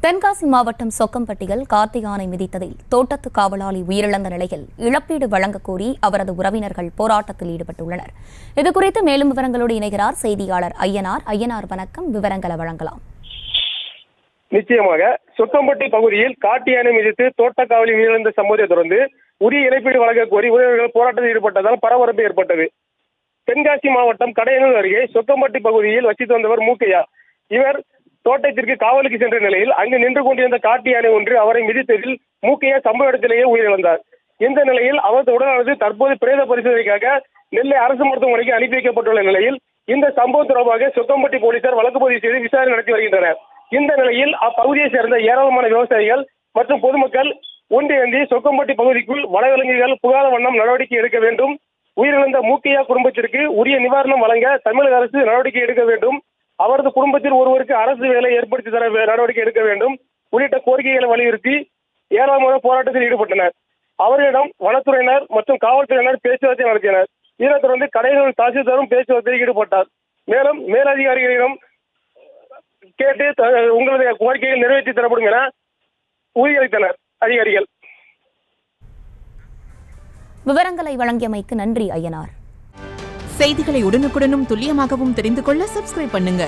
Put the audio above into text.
தென்காசி மாவட்டம் சொக்கம்பட்டியில் காட்டு யானை மிதித்ததில் தோட்டத்து காவலாளி உயிரிழந்த நிலையில் இழப்பீடு வழங்கக் கோரி அவரது உறவினர்கள் போராட்டத்தில் ஈடுபட்டுள்ளனர். இதுகுறித்து மேலும் விவரங்களோடு இணைகிறார் செய்தியாளர் ஐயனார். ஐயனார், வணக்கம். விவரங்களை வழங்கலாம். நிச்சயமாக சொக்கம்பட்டி பகுதியில் காட்டு யானை மிதித்து தோட்ட காவலி உயிரிழந்த சம்பவத்தை தொடர்ந்து உரிய இழப்பீடு வழங்கக் கோரி உறவினர்கள் போராட்டத்தில் ஈடுபட்டதால் பரபரப்பு ஏற்பட்டது. தென்காசி மாவட்டம் கடையனூர் அருகே சொக்கம்பட்டி பகுதியில் வசித்து வந்தவர் மூக்கையா. இவர் தோட்டத்திற்கு காவலுக்கு சென்ற நிலையில் அங்கு நின்று கொண்டிருந்த காட்டு யானை ஒன்று அவரை மிதித்ததில் மூக்கையா சம்பவ இடத்திலேயே உயிரிழந்தார். இந்த நிலையில் அவரது உடலானது தற்போது பிரேத பரிசோதனைக்காக நெல்லை அரசு மருத்துவமனைக்கு அனுப்பி வைக்கப்பட்டுள்ள நிலையில் இந்த சம்பவம் தொடர்பாக சொக்கம்பட்டி போலீசார் வழக்கு பதிவு செய்து விசாரணை நடத்தி வருகின்றனர். இந்த நிலையில் அப்பகுதியை சேர்ந்த ஏராளமான விவசாயிகள் மற்றும் பொதுமக்கள் ஒன்றிணைந்து சொக்கம்பட்டி பகுதிக்குள் வனவிலங்குகள் புகாத வண்ணம் நடவடிக்கை எடுக்க வேண்டும், உயிரிழந்த மூக்கையா குடும்பத்திற்கு உரிய நிவாரணம் வழங்க தமிழக அரசு நடவடிக்கை எடுக்க வேண்டும், அவரது குடும்பத்தில் ஒருவருக்கு அரசு வேலை ஏற்படுத்தி தர நடவடிக்கை எடுக்க வேண்டும் உள்ளிட்ட கோரிக்கைகளை வலியுறுத்தி ஏராளமான போராட்டத்தில் ஈடுபட்டனர். அவர்களிடம் வனத்துறையினர் மற்றும் காவல்துறையினர் பேச்சுவார்த்தை நடத்தினர். இதனைத் தொடர்ந்து கடைகள் தாசில்தாரும் பேச்சுவார்த்தையில் ஈடுபட்டார். மேலும் மேலதிகாரிகளிடம் கேட்டு உங்களது கோரிக்கைகள் நிறைவேற்றி தரப்படும் என உறுதியளித்தனர் அதிகாரிகள். விவரங்களை வழங்கியமைக்கு நன்றி ஐயனார். செய்திகளை உடனுக்குடனும் துல்லியமாகவும் தெரிந்து கொள்ள சப்ஸ்கிரைப் பண்ணுங்க.